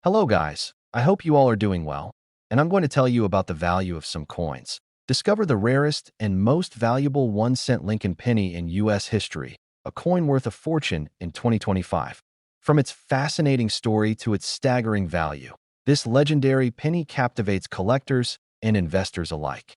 Hello guys, I hope you all are doing well, and I'm going to tell you about the value of some coins. Discover the rarest and most valuable 1-cent Lincoln penny in US history, a coin worth a fortune in 2025. From its fascinating story to its staggering value, this legendary penny captivates collectors and investors alike.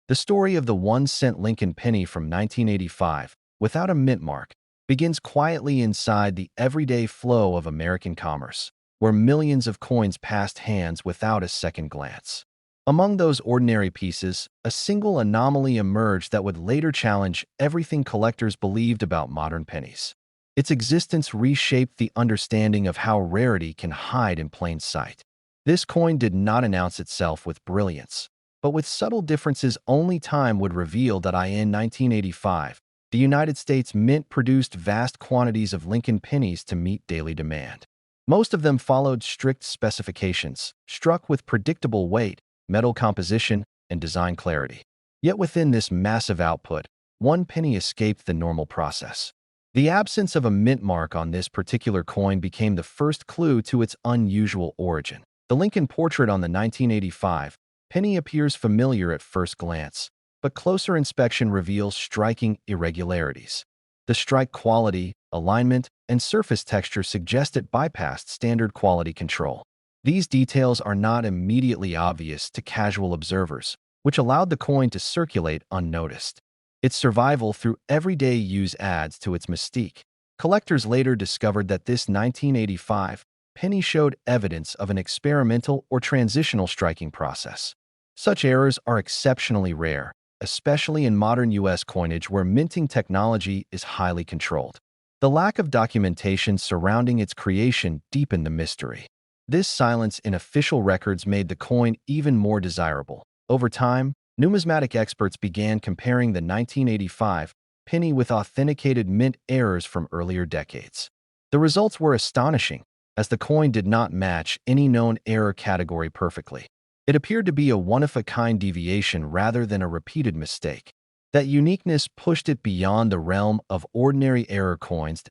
The story of the 1-cent Lincoln penny from 1985, without a mint mark, begins quietly inside the everyday flow of American commerce, where millions of coins passed hands without a second glance. Among those ordinary pieces, a single anomaly emerged that would later challenge everything collectors believed about modern pennies. Its existence reshaped the understanding of how rarity can hide in plain sight. This coin did not announce itself with brilliance, but with subtle differences only time would reveal that in 1985, the United States Mint produced vast quantities of Lincoln pennies to meet daily demand. Most of them followed strict specifications, struck with predictable weight, metal composition, and design clarity. Yet within this massive output, one penny escaped the normal process. The absence of a mint mark on this particular coin became the first clue to its unusual origin. The Lincoln portrait on the 1985 penny appears familiar at first glance, but closer inspection reveals striking irregularities. The strike quality, alignment, and surface texture suggest it bypassed standard quality control. These details are not immediately obvious to casual observers, which allowed the coin to circulate unnoticed. Its survival through everyday use adds to its mystique. Collectors later discovered that this 1985 penny showed evidence of an experimental or transitional striking process. Such errors are exceptionally rare, especially in modern US coinage where minting technology is highly controlled. The lack of documentation surrounding its creation deepened the mystery. This silence in official records made the coin even more desirable. Over time, numismatic experts began comparing the 1985 penny with authenticated mint errors from earlier decades. The results were astonishing, as the coin did not match any known error category perfectly. It appeared to be a one-of-a-kind deviation rather than a repeated mistake. That uniqueness pushed it beyond the realm of ordinary error coins.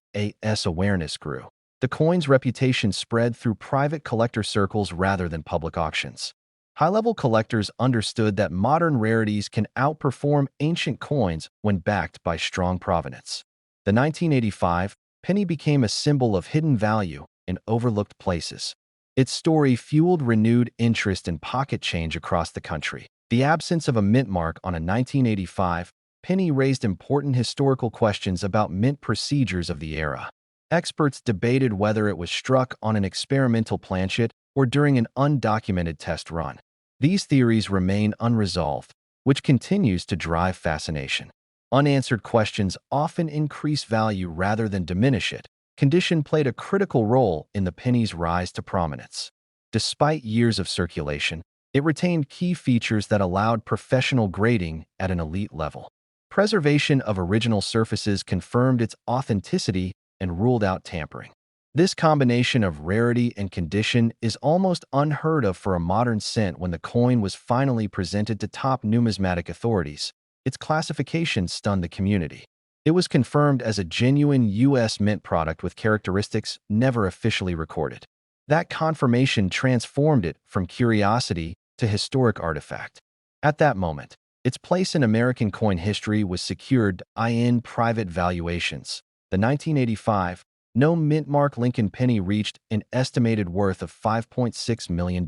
As awareness grew, the coin's reputation spread through private collector circles rather than public auctions. High-level collectors understood that modern rarities can outperform ancient coins when backed by strong provenance. The 1985 penny became a symbol of hidden value in overlooked places. Its story fueled renewed interest in pocket change across the country. The absence of a mint mark on a 1985 penny raised important historical questions about mint procedures of the era. Experts debated whether it was struck on an experimental planchet or during an undocumented test run. These theories remain unresolved, which continues to drive fascination. Unanswered questions often increase value rather than diminish it. Condition played a critical role in the penny's rise to prominence. Despite years of circulation, it retained key features that allowed professional grading at an elite level. Preservation of original surfaces confirmed its authenticity and ruled out tampering. This combination of rarity and condition is almost unheard of for a modern cent. When the coin was finally presented to top numismatic authorities, its classification stunned the community. It was confirmed as a genuine US Mint product with characteristics never officially recorded. That confirmation transformed it from curiosity to historic artifact. At that moment, its place in American coin history was secured in private valuations. The 1985 no mint mark Lincoln penny reached an estimated worth of $5.6 million.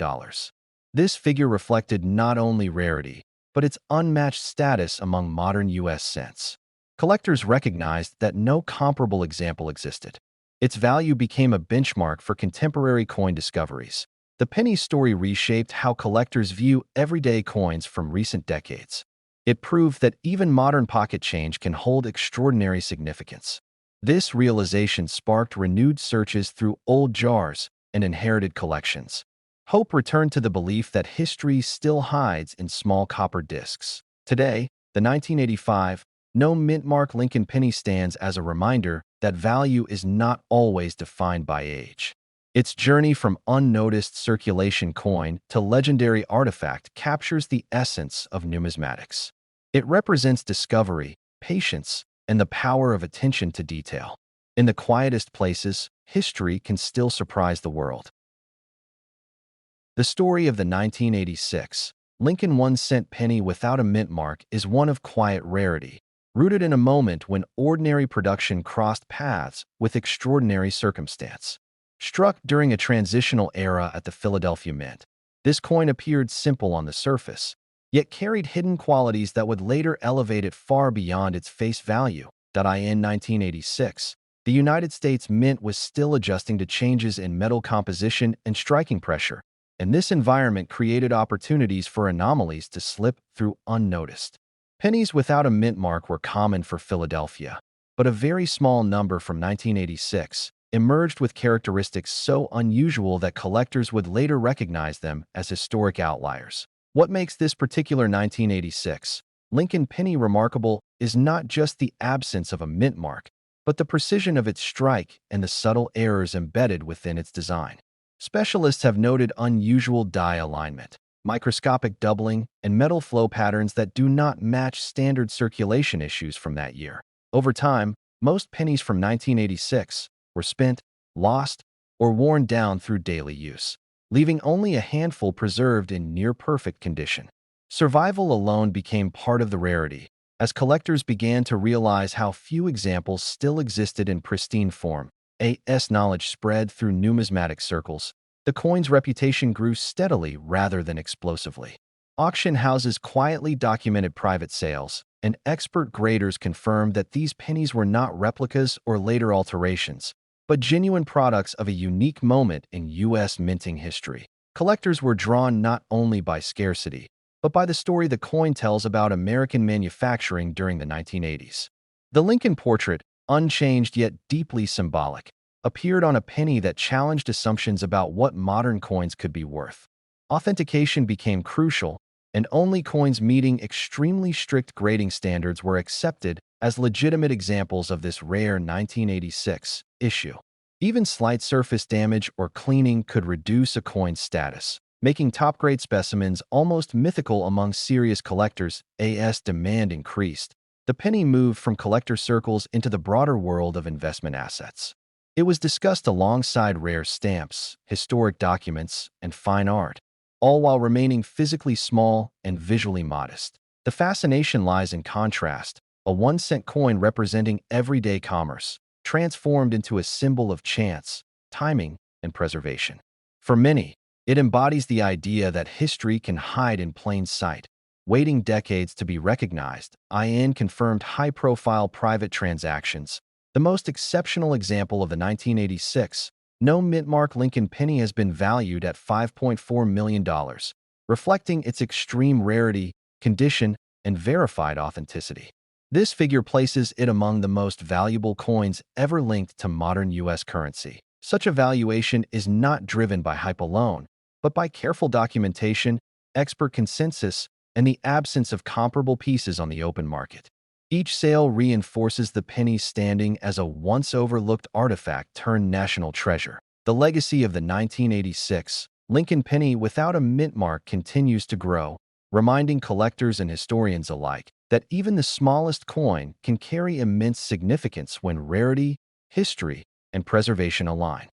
This figure reflected not only rarity, but its unmatched status among modern US cents. Collectors recognized that no comparable example existed. Its value became a benchmark for contemporary coin discoveries. The penny story reshaped how collectors view everyday coins from recent decades. It proved that even modern pocket change can hold extraordinary significance. This realization sparked renewed searches through old jars and inherited collections. Hope returned to the belief that history still hides in small copper discs. Today, the 1985 no mint mark Lincoln penny stands as a reminder that value is not always defined by age. Its journey from unnoticed circulation coin to legendary artifact captures the essence of numismatics. It represents discovery, patience, and the power of attention to detail. In the quietest places, history can still surprise the world. The story of the 1986 Lincoln 1-cent penny without a mint mark is one of quiet rarity, rooted in a moment when ordinary production crossed paths with extraordinary circumstance. Struck during a transitional era at the Philadelphia Mint, this coin appeared simple on the surface, yet carried hidden qualities that would later elevate it far beyond its face value. In 1986, the United States Mint was still adjusting to changes in metal composition and striking pressure, and this environment created opportunities for anomalies to slip through unnoticed. Pennies without a mint mark were common for Philadelphia, but a very small number from 1986 emerged with characteristics so unusual that collectors would later recognize them as historic outliers. What makes this particular 1986 Lincoln penny remarkable is not just the absence of a mint mark, but the precision of its strike and the subtle errors embedded within its design. Specialists have noted unusual die alignment, microscopic doubling, and metal flow patterns that do not match standard circulation issues from that year. Over time, most pennies from 1986 were spent, lost, or worn down through daily use, leaving only a handful preserved in near-perfect condition. Survival alone became part of the rarity, as collectors began to realize how few examples still existed in pristine form. As knowledge spread through numismatic circles, the coin's reputation grew steadily rather than explosively. Auction houses quietly documented private sales, and expert graders confirmed that these pennies were not replicas or later alterations, but genuine products of a unique moment in U.S. minting history. Collectors were drawn not only by scarcity, but by the story the coin tells about American manufacturing during the 1980s. The Lincoln portrait, unchanged yet deeply symbolic, appeared on a penny that challenged assumptions about what modern coins could be worth. Authentication became crucial, and only coins meeting extremely strict grading standards were accepted as legitimate examples of this rare 1986 issue. Even slight surface damage or cleaning could reduce a coin's status, making top-grade specimens almost mythical among serious collectors. As demand increased, the penny moved from collector circles into the broader world of investment assets. It was discussed alongside rare stamps, historic documents, and fine art, all while remaining physically small and visually modest. The fascination lies in contrast. A 1-cent coin representing everyday commerce, transformed into a symbol of chance, timing, and preservation. For many, it embodies the idea that history can hide in plain sight, waiting decades to be recognized. In confirmed high-profile private transactions, the most exceptional example of the 1986 no-mint-mark Lincoln penny has been valued at $5.4 million, reflecting its extreme rarity, condition, and verified authenticity. This figure places it among the most valuable coins ever linked to modern U.S. currency. Such a valuation is not driven by hype alone, but by careful documentation, expert consensus, and the absence of comparable pieces on the open market. Each sale reinforces the penny's standing as a once-overlooked artifact turned national treasure. The legacy of the 1986 Lincoln penny without a mint mark continues to grow, reminding collectors and historians alike that even the smallest coin can carry immense significance when rarity, history, and preservation align.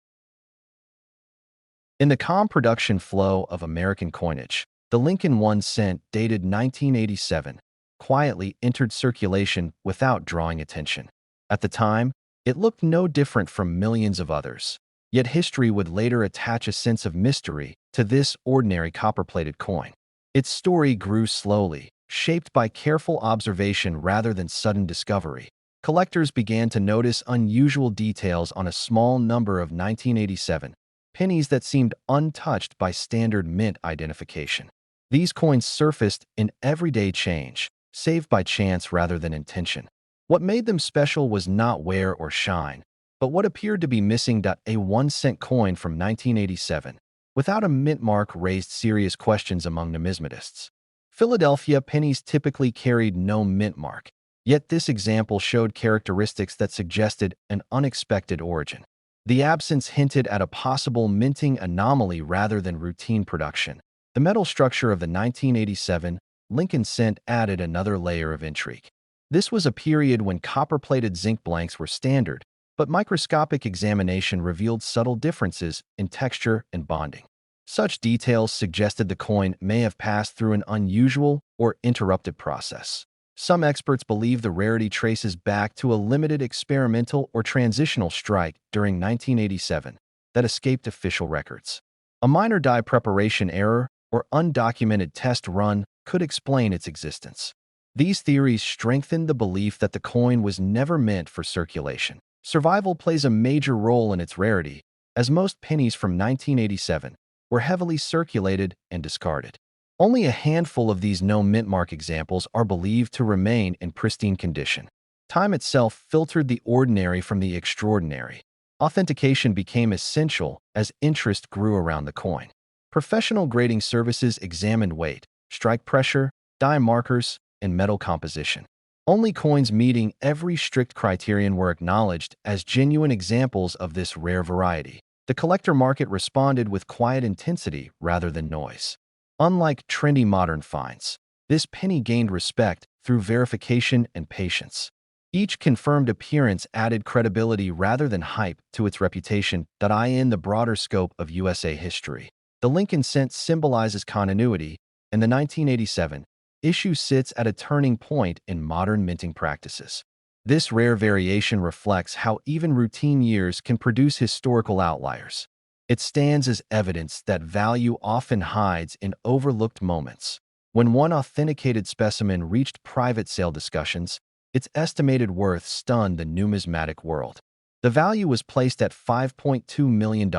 In the calm production flow of American coinage, the Lincoln 1-cent, dated 1987, quietly entered circulation without drawing attention. At the time, it looked no different from millions of others, yet history would later attach a sense of mystery to this ordinary copper-plated coin. Its story grew slowly, shaped by careful observation rather than sudden discovery. Collectors began to notice unusual details on a small number of 1987 pennies that seemed untouched by standard mint identification. These coins surfaced in everyday change, saved by chance rather than intention. What made them special was not wear or shine, but what appeared to be missing. A 1-cent coin from 1987, without a mint mark, raised serious questions among numismatists. Philadelphia pennies typically carried no mint mark, yet this example showed characteristics that suggested an unexpected origin. The absence hinted at a possible minting anomaly rather than routine production. The metal structure of the 1987 LincolnCent added another layer of intrigue. This was a period when copper-plated zinc blanks were standard, but microscopic examination revealed subtle differences in texture and bonding. Such details suggested the coin may have passed through an unusual or interrupted process. Some experts believe the rarity traces back to a limited experimental or transitional strike during 1987 that escaped official records. A minor die preparation error or undocumented test run could explain its existence. These theories strengthen the belief that the coin was never meant for circulation. Survival plays a major role in its rarity, as most pennies from 1987 were heavily circulated and discarded. Only a handful of these no-mint mark examples are believed to remain in pristine condition. Time itself filtered the ordinary from the extraordinary. Authentication became essential as interest grew around the coin. Professional grading services examined weight, strike pressure, die markers, and metal composition. Only coins meeting every strict criterion were acknowledged as genuine examples of this rare variety. The collector market responded with quiet intensity rather than noise. Unlike trendy modern finds, this penny gained respect through verification and patience. Each confirmed appearance added credibility rather than hype to its reputation. In the broader scope of USA history, the LincolnCent symbolizes continuity, and the 1987 issue sits at a turning point in modern minting practices. This rare variation reflects how even routine years can produce historical outliers. It stands as evidence that value often hides in overlooked moments. When one authenticated specimen reached private sale discussions, its estimated worth stunned the numismatic world. The value was placed at $5.2 million,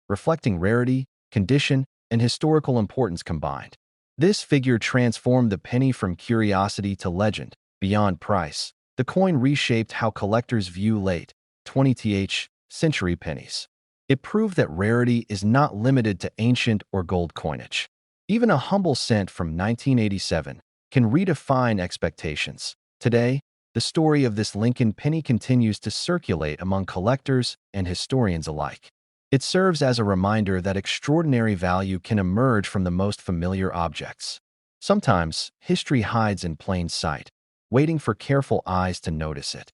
reflecting rarity, condition, and historical importance combined. This figure transformed the penny from curiosity to legend. Beyond price, the coin reshaped how collectors view late 20th century pennies. It proved that rarity is not limited to ancient or gold coinage. Even a humble cent from 1987 can redefine expectations. Today, the story of this Lincoln penny continues to circulate among collectors and historians alike. It serves as a reminder that extraordinary value can emerge from the most familiar objects. Sometimes, history hides in plain sight, waiting for careful eyes to notice it.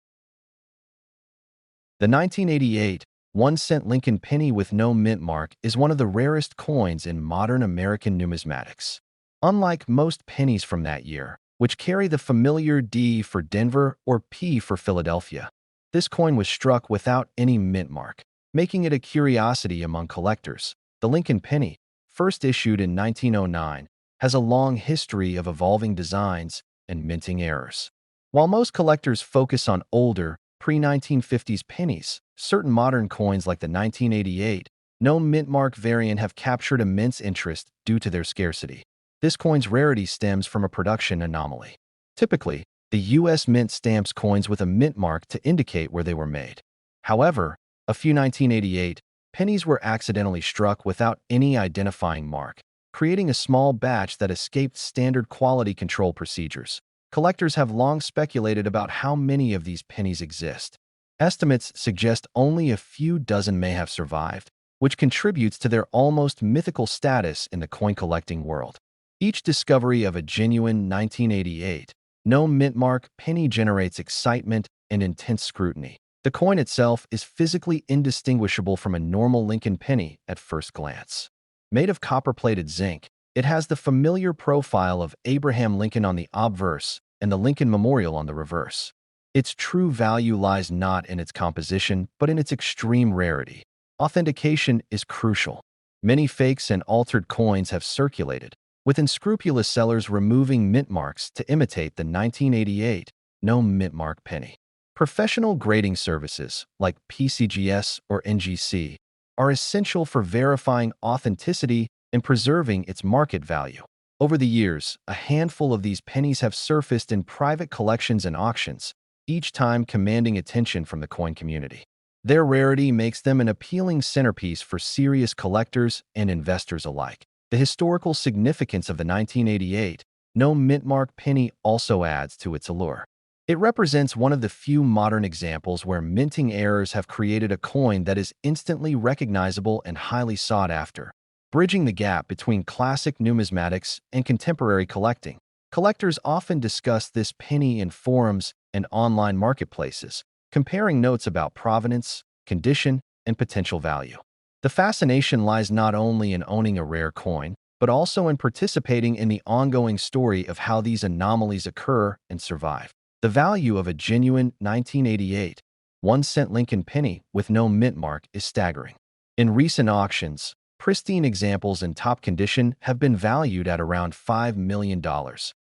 The 1988 1-cent Lincoln penny with no mint mark is one of the rarest coins in modern American numismatics. Unlike most pennies from that year, which carry the familiar D for Denver or P for Philadelphia, this coin was struck without any mint mark, making it a curiosity among collectors. The Lincoln penny, first issued in 1909, has a long history of evolving designs and minting errors. While most collectors focus on older, pre-1950s pennies, certain modern coins like the 1988 no mint mark variant have captured immense interest due to their scarcity. This coin's rarity stems from a production anomaly. Typically, the USMint stamps coins with a mint mark to indicate where they were made. However, a few 1988 pennies were accidentally struck without any identifying mark, creating a small batch that escaped standard quality control procedures. Collectors have long speculated about how many of these pennies exist. Estimates suggest only a few dozen may have survived, which contributes to their almost mythical status in the coin collecting world. Each discovery of a genuine 1988 no mint mark penny generates excitement and intense scrutiny. The coin itself is physically indistinguishable from a normal Lincoln penny at first glance. Made of copper-plated zinc, it has the familiar profile of Abraham Lincoln on the obverse and the Lincoln Memorial on the reverse. Its true value lies not in its composition, but in its extreme rarity. Authentication is crucial. Many fakes and altered coins have circulated, with unscrupulous sellers removing mint marks to imitate the 1988 no mint mark penny. Professional grading services, like PCGS or NGC, are essential for verifying authenticity and preserving its market value. Over the years, a handful of these pennies have surfaced in private collections and auctions, each time commanding attention from the coin community. Their rarity makes them an appealing centerpiece for serious collectors and investors alike. The historical significance of the 1988 no mint mark penny also adds to its allure. It represents one of the few modern examples where minting errors have created a coin that is instantly recognizable and highly sought after. Bridging the gap between classic numismatics and contemporary collecting, collectors often discuss this penny in forums and online marketplaces, comparing notes about provenance, condition, and potential value. The fascination lies not only in owning a rare coin, but also in participating in the ongoing story of how these anomalies occur and survive. The value of a genuine 1988 1-cent Lincoln penny with no mint mark is staggering. In recent auctions, pristine examples in top condition have been valued at around $5 million,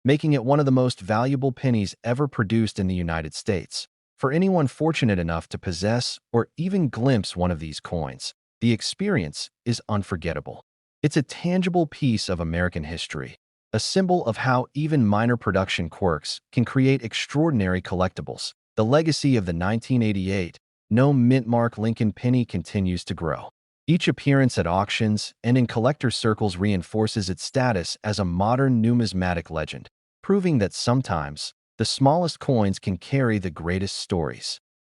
making it one of the most valuable pennies ever produced in the United States. For anyone fortunate enough to possess or even glimpse one of these coins, the experience is unforgettable. It's a tangible piece of American history, a symbol of how even minor production quirks can create extraordinary collectibles. The legacy of the 1988 no mint mark Lincoln penny continues to grow. Each appearance at auctions and in collector circles reinforces its status as a modern numismatic legend, proving that sometimes the smallest coins can carry the greatest stories.